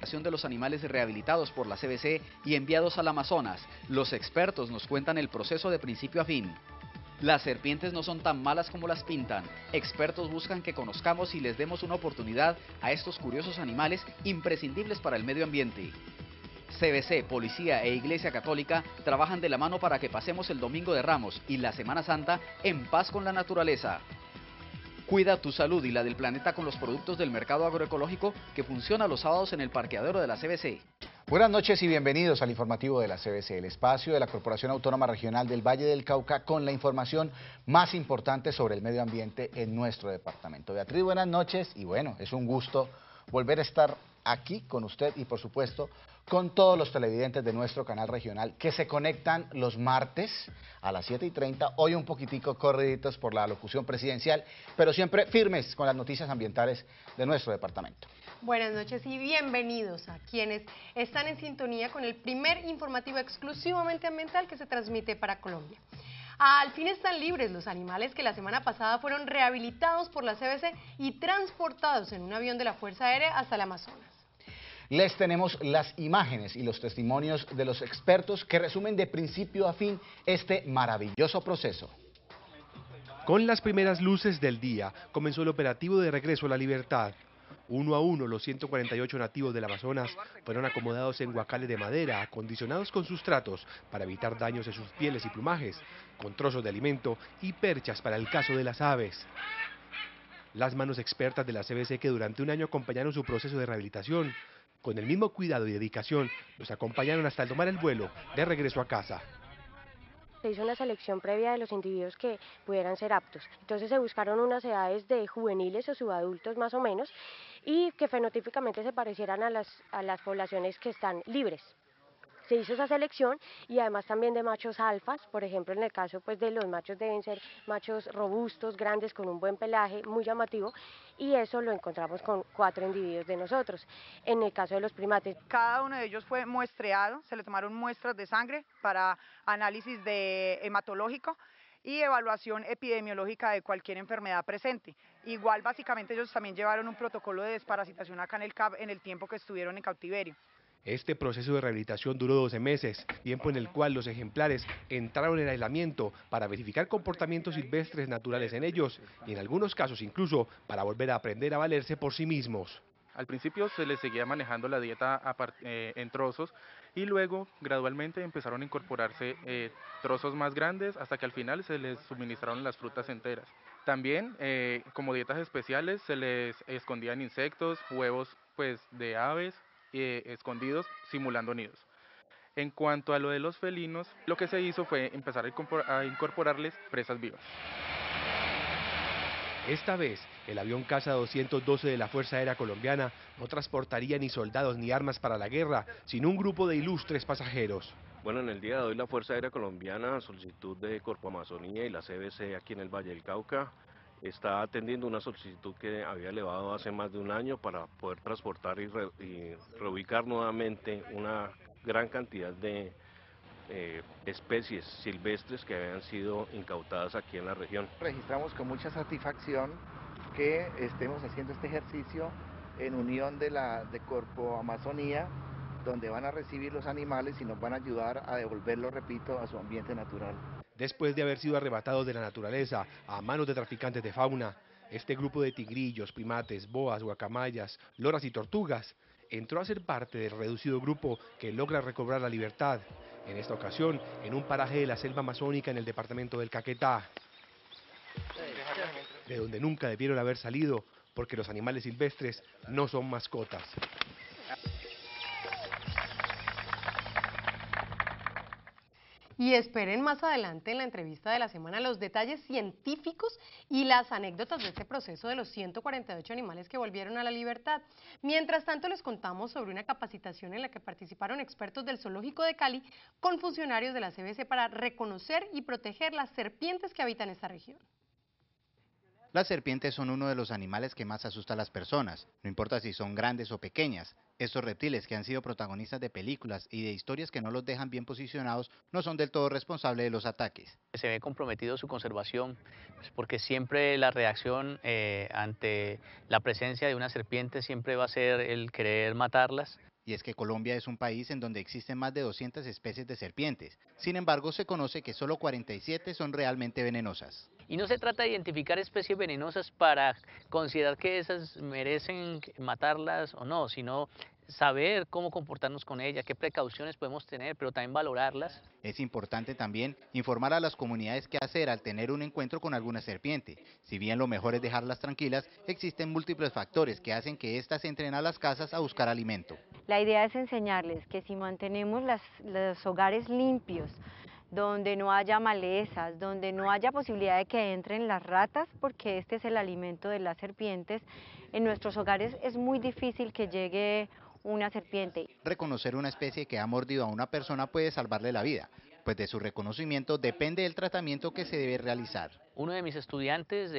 erradicación de los animales rehabilitados por la CBC y enviados al Amazonas. Los expertos nos cuentan el proceso de principio a fin. Las serpientes no son tan malas como las pintan. Expertos buscan que conozcamos y les demos una oportunidad a estos curiosos animales imprescindibles para el medio ambiente. CBC, Policía e Iglesia Católica trabajan de la mano para que pasemos el Domingo de Ramos y la Semana Santa en paz con la naturaleza. Cuida tu salud y la del planeta con los productos del mercado agroecológico que funciona los sábados en el parqueadero de la CBC. Buenas noches y bienvenidos al informativo de la CBC, el espacio de la Corporación Autónoma Regional del Valle del Cauca con la información más importante sobre el medio ambiente en nuestro departamento. Beatriz, buenas noches y bueno, es un gusto volver a estar aquí con usted y por supuesto con todos los televidentes de nuestro canal regional que se conectan los martes a las 7:30, hoy un poquitico corriditos por la locución presidencial, pero siempre firmes con las noticias ambientales de nuestro departamento. Buenas noches y bienvenidos a quienes están en sintonía con el primer informativo exclusivamente ambiental que se transmite para Colombia. Al fin están libres los animales que la semana pasada fueron rehabilitados por la CBC y transportados en un avión de la Fuerza Aérea hasta el Amazonas. Les tenemos las imágenes y los testimonios de los expertos que resumen de principio a fin este maravilloso proceso. Con las primeras luces del día comenzó el operativo de regreso a la libertad. Uno a uno, los 148 nativos del Amazonas fueron acomodados en guacales de madera, acondicionados con sustratos para evitar daños en sus pieles y plumajes, con trozos de alimento y perchas para el caso de las aves. Las manos expertas de la CBC que durante un año acompañaron su proceso de rehabilitación, con el mismo cuidado y dedicación, los acompañaron hasta tomar el vuelo de regreso a casa. Se hizo una selección previa de los individuos que pudieran ser aptos. Entonces se buscaron unas edades de juveniles o subadultos más o menos y que fenotípicamente se parecieran a las poblaciones que están libres. Se hizo esa selección y además también de machos alfas, por ejemplo en el caso pues de los machos deben ser machos robustos, grandes, con un buen pelaje, muy llamativo, y eso lo encontramos con 4 individuos de nosotros. En el caso de los primates, cada uno de ellos fue muestreado, se le tomaron muestras de sangre para análisis hematológico y evaluación epidemiológica de cualquier enfermedad presente. Igual básicamente ellos también llevaron un protocolo de desparasitación acá en el CAP en el tiempo que estuvieron en cautiverio. Este proceso de rehabilitación duró 12 meses, tiempo en el cual los ejemplares entraron en aislamiento para verificar comportamientos silvestres naturales en ellos y en algunos casos incluso para volver a aprender a valerse por sí mismos. Al principio se les seguía manejando la dieta en trozos y luego gradualmente empezaron a incorporarse trozos más grandes hasta que al final se les suministraron las frutas enteras. También como dietas especiales se les escondían insectos, huevos pues de aves escondidos simulando nidos. En cuanto a lo de los felinos, lo que se hizo fue empezar a incorporarles presas vivas. Esta vez, el avión Caza 212 de la Fuerza Aérea Colombiana no transportaría ni soldados ni armas para la guerra, sino un grupo de ilustres pasajeros. Bueno, en el día de hoy la Fuerza Aérea Colombiana, a solicitud de Corpo Amazonía y la CBC aquí en el Valle del Cauca, está atendiendo una solicitud que había elevado hace más de un año para poder transportar y reubicar nuevamente una gran cantidad de especies silvestres que habían sido incautadas aquí en la región. Registramos con mucha satisfacción que estemos haciendo este ejercicio en unión de Corpo Amazonía, donde van a recibir los animales y nos van a ayudar a devolverlos, repito, a su ambiente natural. Después de haber sido arrebatados de la naturaleza a manos de traficantes de fauna, este grupo de tigrillos, primates, boas, guacamayas, loras y tortugas entró a ser parte del reducido grupo que logra recobrar la libertad, en esta ocasión en un paraje de la selva amazónica en el departamento del Caquetá, de donde nunca debieron haber salido porque los animales silvestres no son mascotas. Y esperen más adelante en la entrevista de la semana los detalles científicos y las anécdotas de este proceso de los 148 animales que volvieron a la libertad. Mientras tanto les contamos sobre una capacitación en la que participaron expertos del Zoológico de Cali con funcionarios de la CBC para reconocer y proteger las serpientes que habitan esta región. Las serpientes son uno de los animales que más asusta a las personas, no importa si son grandes o pequeñas. Estos reptiles que han sido protagonistas de películas y de historias que no los dejan bien posicionados no son del todo responsables de los ataques. Se ve comprometido su conservación, pues porque siempre la reacción ante la presencia de una serpiente siempre va a ser el querer matarlas. y es que Colombia es un país en donde existen más de 200 especies de serpientes. Sin embargo, se conoce que solo 47 son realmente venenosas. Y no se trata de identificar especies venenosas para considerar que esas merecen matarlas o no, sino saber cómo comportarnos con ellas, qué precauciones podemos tener, pero también valorarlas. Es importante también informar a las comunidades qué hacer al tener un encuentro con alguna serpiente. Si bien lo mejor es dejarlas tranquilas, existen múltiples factores que hacen que éstas entren a las casas a buscar alimento. La idea es enseñarles que si mantenemos los hogares limpios, donde no haya malezas, donde no haya posibilidad de que entren las ratas, porque este es el alimento de las serpientes, en nuestros hogares es muy difícil que llegue una serpiente. Reconocer una especie que ha mordido a una persona puede salvarle la vida, pues de su reconocimiento depende el tratamiento que se debe realizar. Uno de mis estudiantes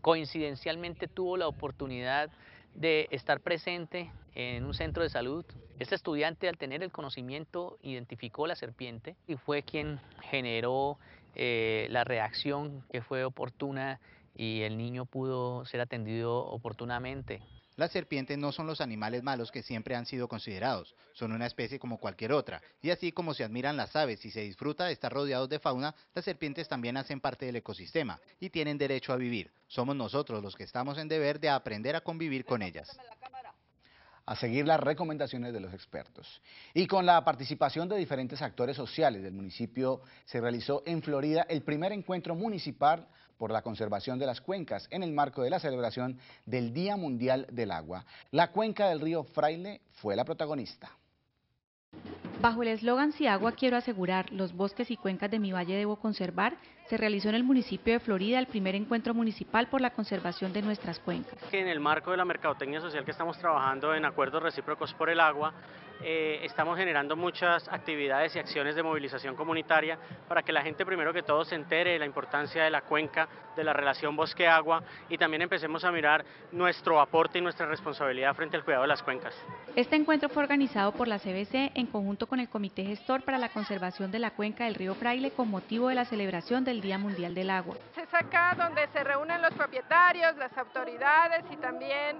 coincidencialmente tuvo la oportunidad de estar presente en un centro de salud. Este estudiante, al tener el conocimiento, identificó la serpiente y fue quien generó la reacción que fue oportuna y el niño pudo ser atendido oportunamente. Las serpientes no son los animales malos que siempre han sido considerados, son una especie como cualquier otra, y así como se admiran las aves y se disfruta de estar rodeados de fauna, las serpientes también hacen parte del ecosistema y tienen derecho a vivir. Somos nosotros los que estamos en deber de aprender a convivir con ellas. A seguir las recomendaciones de los expertos. Y con la participación de diferentes actores sociales del municipio, se realizó en Florida el primer encuentro municipal por la conservación de las cuencas en el marco de la celebración del Día Mundial del Agua. La cuenca del río Fraile fue la protagonista. Bajo el eslogan "Si agua quiero asegurar, los bosques y cuencas de mi valle debo conservar", se realizó en el municipio de Florida el primer encuentro municipal por la conservación de nuestras cuencas. En el marco de la mercadotecnia social que estamos trabajando en acuerdos recíprocos por el agua, estamos generando muchas actividades y acciones de movilización comunitaria para que la gente primero que todo se entere de la importancia de la cuenca, de la relación bosque-agua y también empecemos a mirar nuestro aporte y nuestra responsabilidad frente al cuidado de las cuencas. Este encuentro fue organizado por la CBC en conjunto con el Comité Gestor para la Conservación de la Cuenca del Río Fraile con motivo de la celebración del Día Mundial del Agua. Es acá donde se reúnen los propietarios, las autoridades y también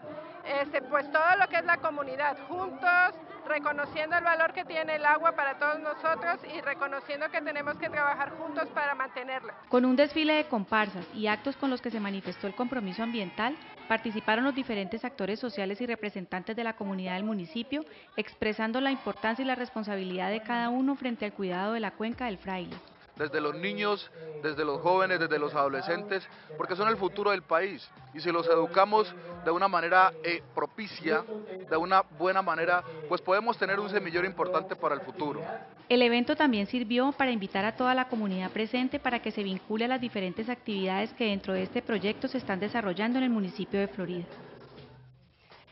pues todo lo que es la comunidad, juntos, reconociendo el valor que tiene el agua para todos nosotros y reconociendo que tenemos que trabajar juntos para mantenerla. Con un desfile de comparsas y actos con los que se manifestó el compromiso ambiental, participaron los diferentes actores sociales y representantes de la comunidad del municipio, expresando la importancia y la responsabilidad de cada uno frente al cuidado de la cuenca del Fraile. Desde los niños, desde los jóvenes, desde los adolescentes, porque son el futuro del país. Y si los educamos de una manera propicia, de una buena manera, pues podemos tener un semillero importante para el futuro. El evento también sirvió para invitar a toda la comunidad presente para que se vincule a las diferentes actividades que dentro de este proyecto se están desarrollando en el municipio de Florida.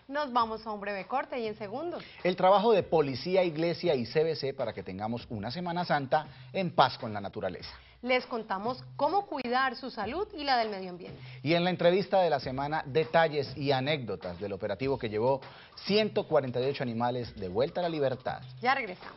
Nos vamos a un breve corte y en segundos. El trabajo de policía, iglesia y CBC para que tengamos una Semana Santa en paz con la naturaleza. Les contamos cómo cuidar su salud y la del medio ambiente. Y en la entrevista de la semana, detalles y anécdotas del operativo que llevó 148 animales de vuelta a la libertad. Ya regresamos.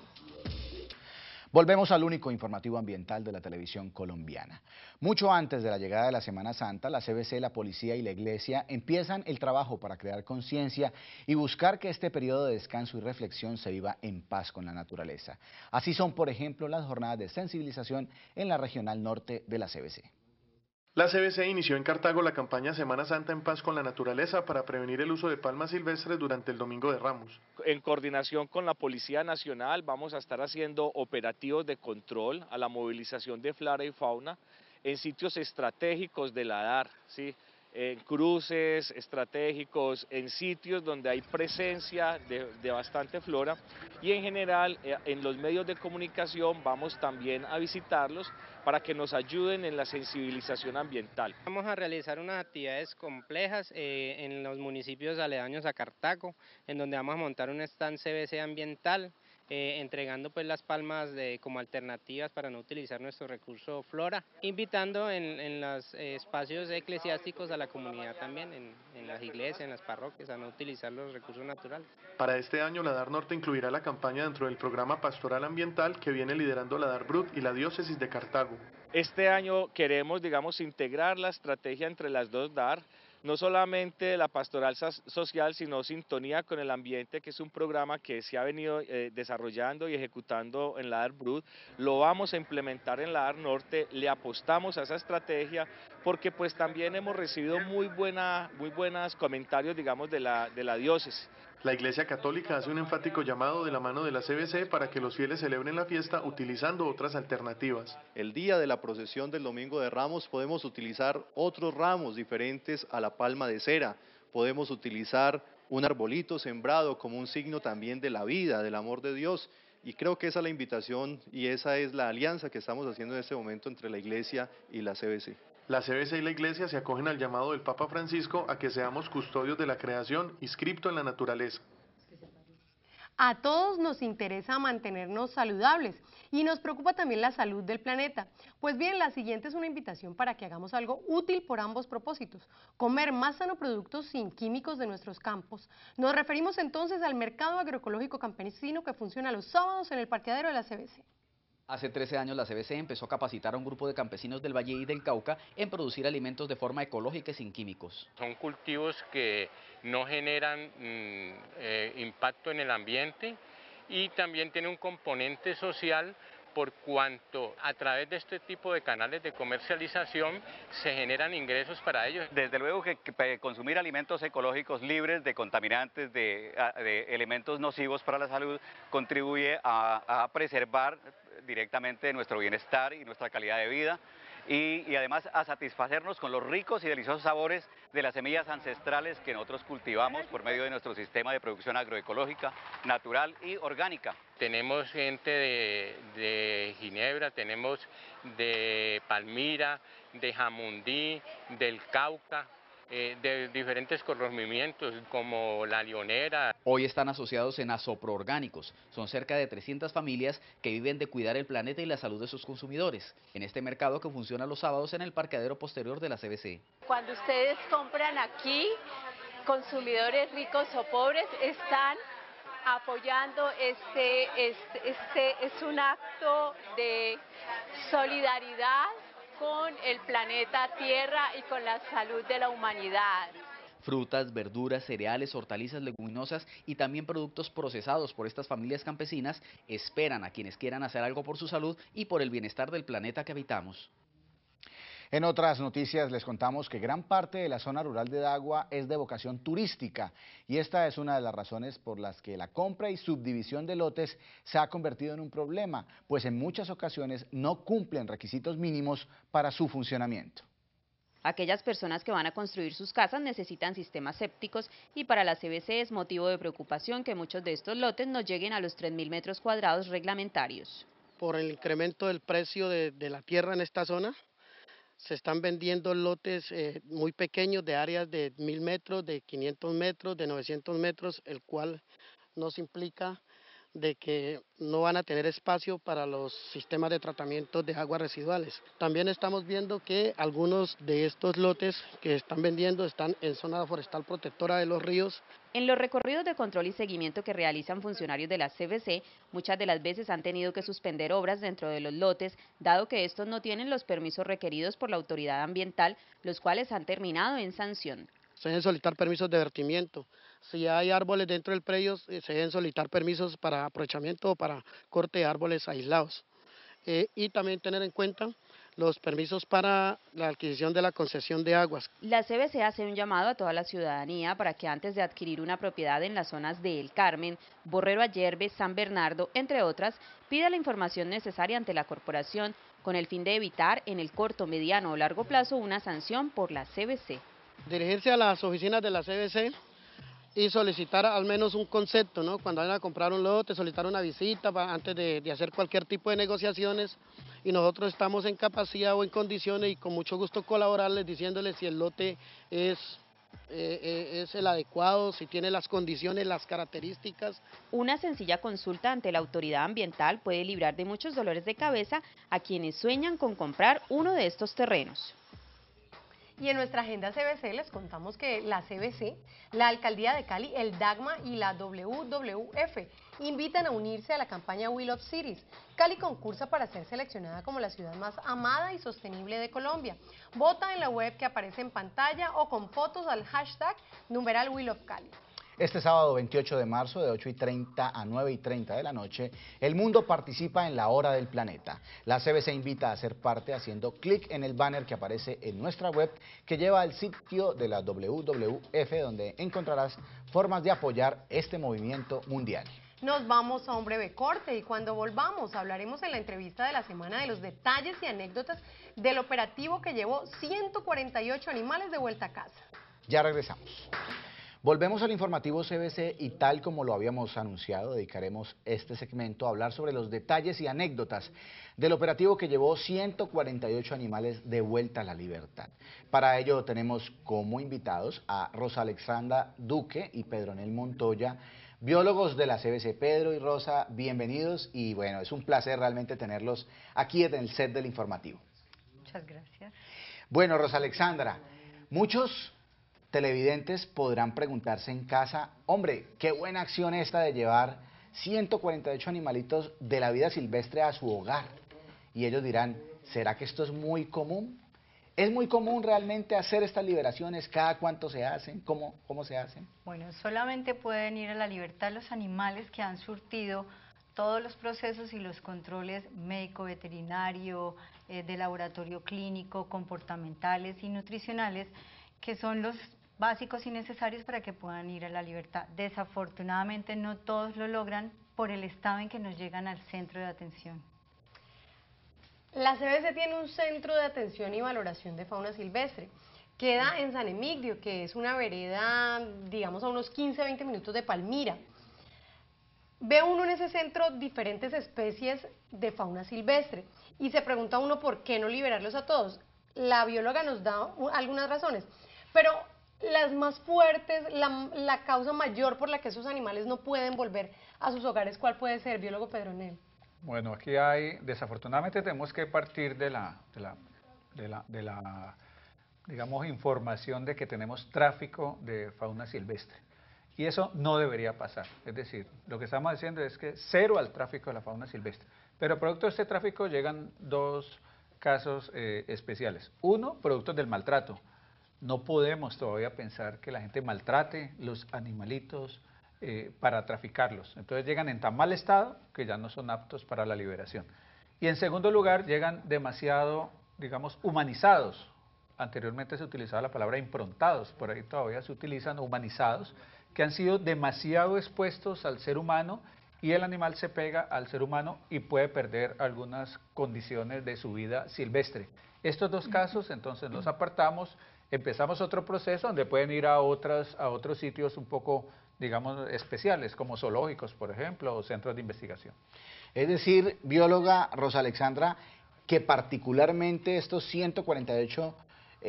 Volvemos al único informativo ambiental de la televisión colombiana. Mucho antes de la llegada de la Semana Santa, la CBC, la policía y la iglesia empiezan el trabajo para crear conciencia y buscar que este periodo de descanso y reflexión se viva en paz con la naturaleza. Así son, por ejemplo, las jornadas de sensibilización en la Regional Norte de la CBC. La CBC inició en Cartago la campaña Semana Santa en paz con la naturaleza para prevenir el uso de palmas silvestres durante el Domingo de Ramos. En coordinación con la Policía Nacional vamos a estar haciendo operativos de control a la movilización de flora y fauna en sitios estratégicos de la DAR, ¿sí? En cruces estratégicos, en sitios donde hay presencia de bastante flora y en general en los medios de comunicación vamos también a visitarlos para que nos ayuden en la sensibilización ambiental. Vamos a realizar unas actividades complejas en los municipios aledaños a Cartago, en donde vamos a montar un stand CBC ambiental, entregando pues las palmas como alternativas para no utilizar nuestro recurso flora, invitando en los espacios eclesiásticos a la comunidad también, en las iglesias, en las parroquias, a no utilizar los recursos naturales. Para este año la DAR Norte incluirá la campaña dentro del programa pastoral ambiental que viene liderando la DAR Brut y la diócesis de Cartago. Este año queremos, integrar la estrategia entre las dos DAR. no solamente la pastoral social, sino sintonía con el ambiente, que es un programa que se ha venido desarrollando y ejecutando en la AR Brut. Lo vamos a implementar en la AR Norte, le apostamos a esa estrategia porque pues también hemos recibido muy buenos comentarios, digamos, de la diócesis. La Iglesia Católica hace un enfático llamado de la mano de la CBC para que los fieles celebren la fiesta utilizando otras alternativas. El día de la procesión del Domingo de Ramos podemos utilizar otros ramos diferentes a la palma de cera. Podemos utilizar un arbolito sembrado como un signo también de la vida, del amor de Dios. Y creo que esa es la invitación y esa es la alianza que estamos haciendo en este momento entre la Iglesia y la CBC. La CBC y la Iglesia se acogen al llamado del Papa Francisco a que seamos custodios de la creación, inscripto en la naturaleza. A todos nos interesa mantenernos saludables y nos preocupa también la salud del planeta. Pues bien, la siguiente es una invitación para que hagamos algo útil por ambos propósitos: comer más sano productos sin químicos de nuestros campos. Nos referimos entonces al mercado agroecológico campesino que funciona los sábados en el parqueadero de la CBC. Hace 13 años la CBC empezó a capacitar a un grupo de campesinos del Valle y del Cauca en producir alimentos de forma ecológica y sin químicos. Son cultivos que no generan impacto en el ambiente y también tiene un componente social por cuanto a través de este tipo de canales de comercialización se generan ingresos para ellos. Desde luego que consumir alimentos ecológicos libres de contaminantes, de elementos nocivos para la salud, contribuye a preservar directamente nuestro bienestar y nuestra calidad de vida y además a satisfacernos con los ricos y deliciosos sabores de las semillas ancestrales que nosotros cultivamos por medio de nuestro sistema de producción agroecológica, natural y orgánica. Tenemos gente de Ginebra, tenemos de Palmira, de Jamundí, del Cauca, de diferentes corregimientos como La Leonera. Hoy están asociados en Asoproorgánicos. Son cerca de 300 familias que viven de cuidar el planeta y la salud de sus consumidores, en este mercado que funciona los sábados en el parqueadero posterior de la CBC. Cuando ustedes compran aquí, consumidores ricos o pobres están apoyando es un acto de solidaridad con el planeta Tierra y con la salud de la humanidad. Frutas, verduras, cereales, hortalizas, leguminosas y también productos procesados por estas familias campesinas esperan a quienes quieran hacer algo por su salud y por el bienestar del planeta que habitamos. En otras noticias les contamos que gran parte de la zona rural de Dagua es de vocación turística y esta es una de las razones por las que la compra y subdivisión de lotes se ha convertido en un problema, pues en muchas ocasiones no cumplen requisitos mínimos para su funcionamiento. Aquellas personas que van a construir sus casas necesitan sistemas sépticos y para la CBC es motivo de preocupación que muchos de estos lotes no lleguen a los 3.000 metros cuadrados reglamentarios. Por el incremento del precio de la tierra en esta zona, se están vendiendo lotes muy pequeños de áreas de 1.000 metros, de 500 metros, de 900 metros, el cual nos implica de que no van a tener espacio para los sistemas de tratamiento de aguas residuales. También estamos viendo que algunos de estos lotes que están vendiendo están en zona forestal protectora de los ríos. En los recorridos de control y seguimiento que realizan funcionarios de la CBC, muchas de las veces han tenido que suspender obras dentro de los lotes, dado que estos no tienen los permisos requeridos por la autoridad ambiental, los cuales han terminado en sanción. Se deben solicitar permisos de vertimiento. Si hay árboles dentro del predio, se deben solicitar permisos para aprovechamiento o para corte de árboles aislados. Y también tener en cuenta los permisos para la adquisición de la concesión de aguas. La CBC hace un llamado a toda la ciudadanía para que antes de adquirir una propiedad en las zonas de El Carmen, Borrero Ayerbe, San Bernardo, entre otras, pida la información necesaria ante la corporación con el fin de evitar en el corto, mediano o largo plazo una sanción por la CBC. Dirigirse a las oficinas de la CBC y solicitar al menos un concepto, ¿no? Cuando vayan a comprar un lote, solicitar una visita antes de hacer cualquier tipo de negociaciones, y nosotros estamos en capacidad o en condiciones y con mucho gusto colaborarles diciéndoles si el lote es el adecuado, si tiene las condiciones, las características. Una sencilla consulta ante la autoridad ambiental puede librar de muchos dolores de cabeza a quienes sueñan con comprar uno de estos terrenos. Y en nuestra agenda CBC les contamos que la CBC, la Alcaldía de Cali, el DAGMA y la WWF invitan a unirse a la campaña We Love Cities. Cali concursa para ser seleccionada como la ciudad más amada y sostenible de Colombia. Vota en la web que aparece en pantalla o con fotos al hashtag numeral We Love Cali. Este sábado 28 de marzo de 8:30 a 9:30 de la noche, el mundo participa en la Hora del Planeta. La CBC invita a hacer parte haciendo clic en el banner que aparece en nuestra web que lleva al sitio de la WWF, donde encontrarás formas de apoyar este movimiento mundial. Nos vamos a un breve corte y cuando volvamos hablaremos en la entrevista de la semana de los detalles y anécdotas del operativo que llevó 148 animales de vuelta a casa. Ya regresamos. Volvemos al informativo CBC y tal como lo habíamos anunciado, dedicaremos este segmento a hablar sobre los detalles y anécdotas del operativo que llevó 148 animales de vuelta a la libertad. Para ello tenemos como invitados a Rosa Alexandra Duque y Pedronel Montoya, biólogos de la CBC. Pedro y Rosa, bienvenidos y bueno, es un placer realmente tenerlos aquí en el set del informativo. Muchas gracias. Bueno, Rosa Alexandra, muchos televidentes podrán preguntarse en casa, hombre, qué buena acción esta de llevar 148 animalitos de la vida silvestre a su hogar. Y ellos dirán, ¿será que esto es muy común? ¿Es muy común realmente hacer estas liberaciones? ¿Cada cuánto se hacen? ¿Cómo se hacen? Bueno, solamente pueden ir a la libertad los animales que han surtido todos los procesos y los controles médico-veterinario, de laboratorio clínico, comportamentales y nutricionales, que son los básicos y necesarios para que puedan ir a la libertad. Desafortunadamente no todos lo logran por el estado en que nos llegan al centro de atención. La CBC tiene un centro de atención y valoración de fauna silvestre. Queda en San Emigdio, que es una vereda, digamos, a unos 15-20 minutos de Palmira. Ve uno en ese centro diferentes especies de fauna silvestre y se pregunta uno por qué no liberarlos a todos. La bióloga nos da algunas razones, pero las más fuertes, la causa mayor por la que esos animales no pueden volver a sus hogares, ¿cuál puede ser, biólogo Pedronel? Bueno, aquí hay, desafortunadamente tenemos que partir de la digamos, información de que tenemos tráfico de fauna silvestre. Y eso no debería pasar. Es decir, lo que estamos diciendo es que cero al tráfico de la fauna silvestre. Pero producto de este tráfico llegan dos casos especiales. Uno, productos del maltrato. No podemos todavía pensar que la gente maltrate los animalitos para traficarlos. Entonces llegan en tan mal estado que ya no son aptos para la liberación. Y en segundo lugar, llegan demasiado, digamos, humanizados. Anteriormente se utilizaba la palabra improntados, por ahí todavía se utilizan humanizados, que han sido demasiado expuestos al ser humano y el animal se pega al ser humano y puede perder algunas condiciones de su vida silvestre. Estos dos casos entonces los apartamos, empezamos otro proceso donde pueden ir a otros sitios un poco, digamos, especiales, como zoológicos, por ejemplo, o centros de investigación. Es decir, bióloga Rosa Alexandra, que particularmente estos 148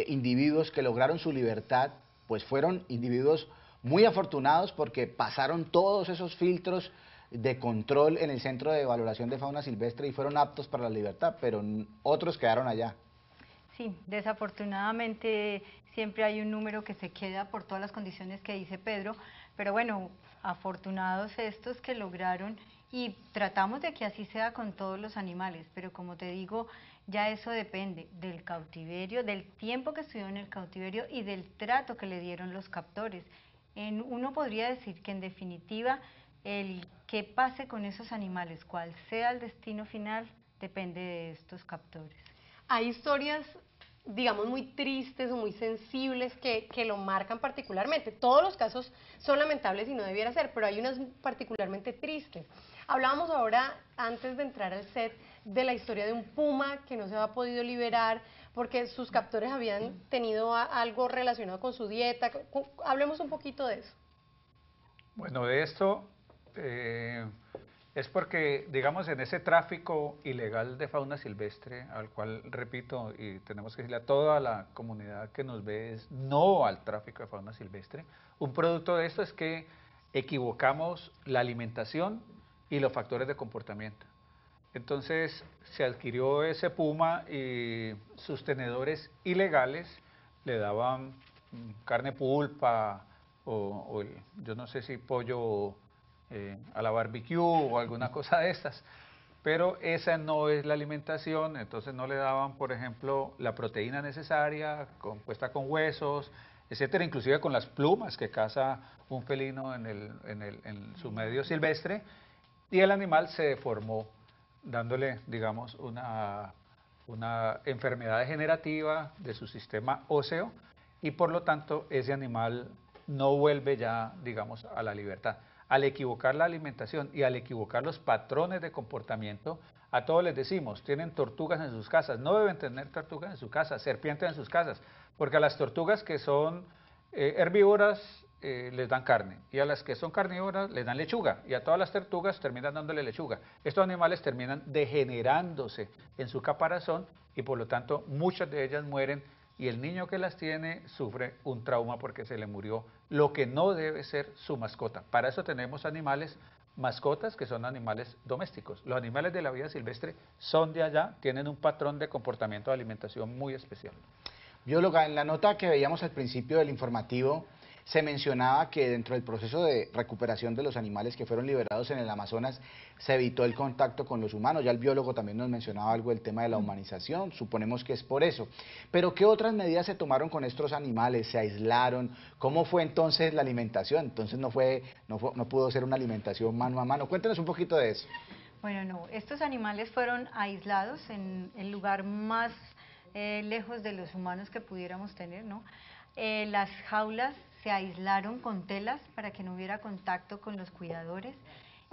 individuos que lograron su libertad, pues fueron individuos muy afortunados porque pasaron todos esos filtros de control en el Centro de Valoración de Fauna Silvestre y fueron aptos para la libertad, pero otros quedaron allá. Sí, desafortunadamente siempre hay un número que se queda por todas las condiciones que dice Pedro, pero bueno, afortunados estos que lograron y tratamos de que así sea con todos los animales, pero como te digo, ya eso depende del cautiverio, del tiempo que estuvo en el cautiverio y del trato que le dieron los captores. Uno podría decir que en definitiva el que pase con esos animales, cuál sea el destino final, depende de estos captores. Hay historias, digamos, muy tristes o muy sensibles que lo marcan particularmente. Todos los casos son lamentables y no debiera ser, pero hay unas particularmente tristes. Hablábamos ahora, antes de entrar al set, de la historia de un puma que no se había podido liberar porque sus captores habían tenido algo relacionado con su dieta. Hablemos un poquito de eso. Bueno, de esto es porque, digamos, en ese tráfico ilegal de fauna silvestre, al cual, repito, y tenemos que decirle a toda la comunidad que nos ve, es no al tráfico de fauna silvestre, un producto de esto es que equivocamos la alimentación y los factores de comportamiento. Entonces se adquirió ese puma y sus tenedores ilegales le daban carne pulpa yo no sé si pollo a la barbecue o alguna cosa de estas, pero esa no es la alimentación, entonces no le daban, por ejemplo, la proteína necesaria, compuesta con huesos, etcétera, inclusive con las plumas que caza un felino en su medio silvestre, y el animal se deformó, dándole, digamos, una enfermedad degenerativa de su sistema óseo, y por lo tanto ese animal no vuelve ya, digamos, a la libertad. Al equivocar la alimentación y al equivocar los patrones de comportamiento, a todos les decimos, tienen tortugas en sus casas, no deben tener tortugas en su casa, serpientes en sus casas, porque a las tortugas que son herbívoras les dan carne, y a las que son carnívoras les dan lechuga, y a todas las tortugas terminan dándole lechuga. Estos animales terminan degenerándose en su caparazón y por lo tanto muchas de ellas mueren, y el niño que las tiene sufre un trauma porque se le murió lo que no debe ser su mascota. Para eso tenemos animales, mascotas, que son animales domésticos. Los animales de la vida silvestre son de allá, tienen un patrón de comportamiento de alimentación muy especial. Bióloga, en la nota que veíamos al principio del informativo, se mencionaba que dentro del proceso de recuperación de los animales que fueron liberados en el Amazonas se evitó el contacto con los humanos. Ya el biólogo también nos mencionaba algo del tema de la humanización, suponemos que es por eso. Pero ¿qué otras medidas se tomaron con estos animales? ¿Se aislaron? ¿Cómo fue entonces la alimentación? Entonces no pudo ser una alimentación mano a mano. Cuéntenos un poquito de eso. Bueno, no, estos animales fueron aislados en el lugar más lejos de los humanos que pudiéramos tener, ¿no? Las jaulas se aislaron con telas para que no hubiera contacto con los cuidadores,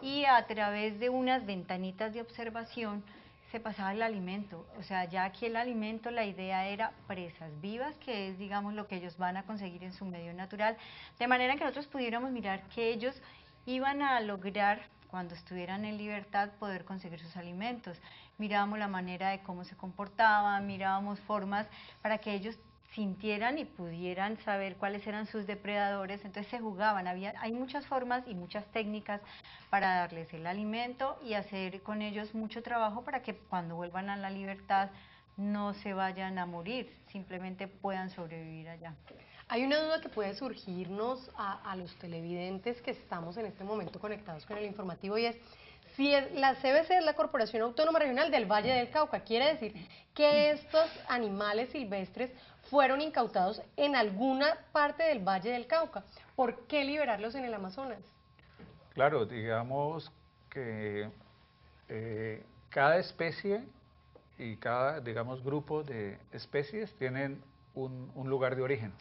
y a través de unas ventanitas de observación se pasaba el alimento. O sea, ya aquí el alimento, la idea era presas vivas, que es, digamos, lo que ellos van a conseguir en su medio natural, de manera que nosotros pudiéramos mirar que ellos iban a lograr, cuando estuvieran en libertad, poder conseguir sus alimentos. Mirábamos la manera de cómo se comportaban, mirábamos formas para que ellos sintieran y pudieran saber cuáles eran sus depredadores. Entonces se jugaban, hay muchas formas y muchas técnicas para darles el alimento y hacer con ellos mucho trabajo para que cuando vuelvan a la libertad no se vayan a morir, simplemente puedan sobrevivir allá. Hay una duda que puede surgirnos a los televidentes que estamos en este momento conectados con el informativo, y es si la CBC es la Corporación Autónoma Regional del Valle del Cauca. Quiere decir que estos animales silvestres fueron incautados en alguna parte del Valle del Cauca. ¿Por qué liberarlos en el Amazonas? Claro, digamos que cada especie y cada, digamos, grupo de especies tienen un lugar de origen.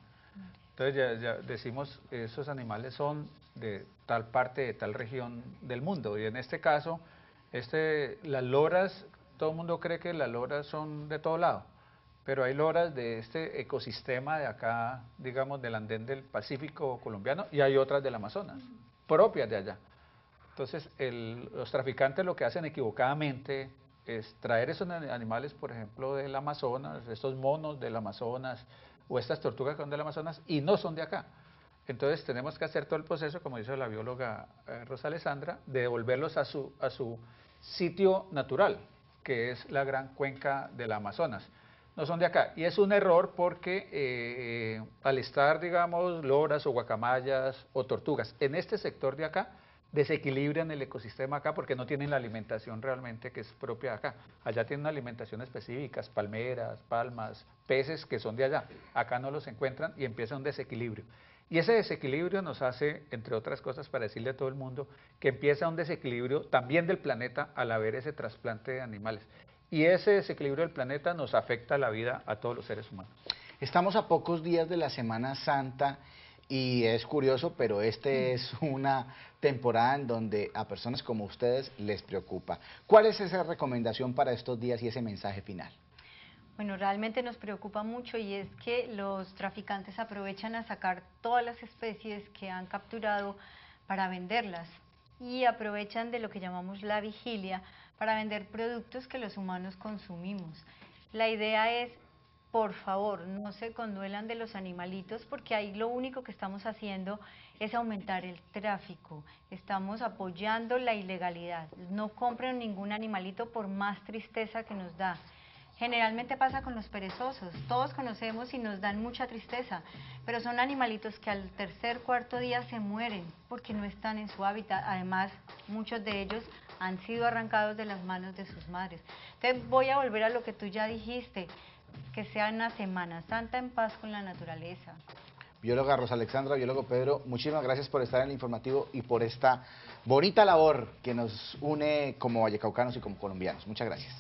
Entonces ya decimos, esos animales son de tal parte, de tal región del mundo, y en este caso, las loras, todo el mundo cree que las loras son de todo lado, pero hay loras de este ecosistema de acá, digamos, del andén del Pacífico colombiano, y hay otras del Amazonas, propias de allá. Entonces, los traficantes lo que hacen equivocadamente es traer esos animales, por ejemplo, del Amazonas, estos monos del Amazonas, o estas tortugas que son del Amazonas, y no son de acá. Entonces tenemos que hacer todo el proceso, como dice la bióloga Rosa Alessandra, de devolverlos a su sitio natural, que es la gran cuenca del Amazonas. No son de acá, y es un error porque al estar, digamos, loras o guacamayas o tortugas en este sector de acá, desequilibran el ecosistema acá porque no tienen la alimentación realmente que es propia de acá. Allá tienen una alimentación específica, palmeras, palmas, peces que son de allá. Acá no los encuentran y empieza un desequilibrio. Y ese desequilibrio nos hace, entre otras cosas, para decirle a todo el mundo, que empieza un desequilibrio también del planeta al haber ese trasplante de animales. Y ese desequilibrio del planeta nos afecta la vida a todos los seres humanos. Estamos a pocos días de la Semana Santa y es curioso, pero es una temporada en donde a personas como ustedes les preocupa. ¿Cuál es esa recomendación para estos días y ese mensaje final? Bueno, realmente nos preocupa mucho, y es que los traficantes aprovechan a sacar todas las especies que han capturado para venderlas, y aprovechan de lo que llamamos la vigilia para vender productos que los humanos consumimos. La idea es, por favor, no se conduelan de los animalitos, porque ahí lo único que estamos haciendo es aumentar el tráfico, estamos apoyando la ilegalidad. No compren ningún animalito por más tristeza que nos da. Generalmente pasa con los perezosos, todos conocemos y nos dan mucha tristeza, pero son animalitos que al tercer, cuarto día se mueren porque no están en su hábitat. Además, muchos de ellos han sido arrancados de las manos de sus madres. Entonces voy a volver a lo que tú ya dijiste, que sea una Semana Santa en paz con la naturaleza. Bióloga Rosa Alexandra, biólogo Pedro, muchísimas gracias por estar en el informativo y por esta bonita labor que nos une como vallecaucanos y como colombianos. Muchas gracias.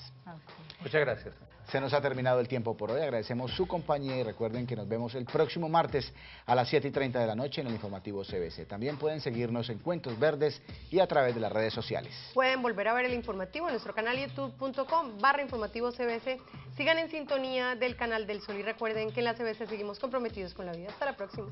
Muchas gracias. Se nos ha terminado el tiempo por hoy, agradecemos su compañía y recuerden que nos vemos el próximo martes a las 7:30 de la noche en el informativo CBC. También pueden seguirnos en Cuentos Verdes y a través de las redes sociales. Pueden volver a ver el informativo en nuestro canal youtube.com/informativo CBC. Sigan en sintonía del canal del Sol y recuerden que en la CBC seguimos comprometidos con la vida. Hasta la próxima.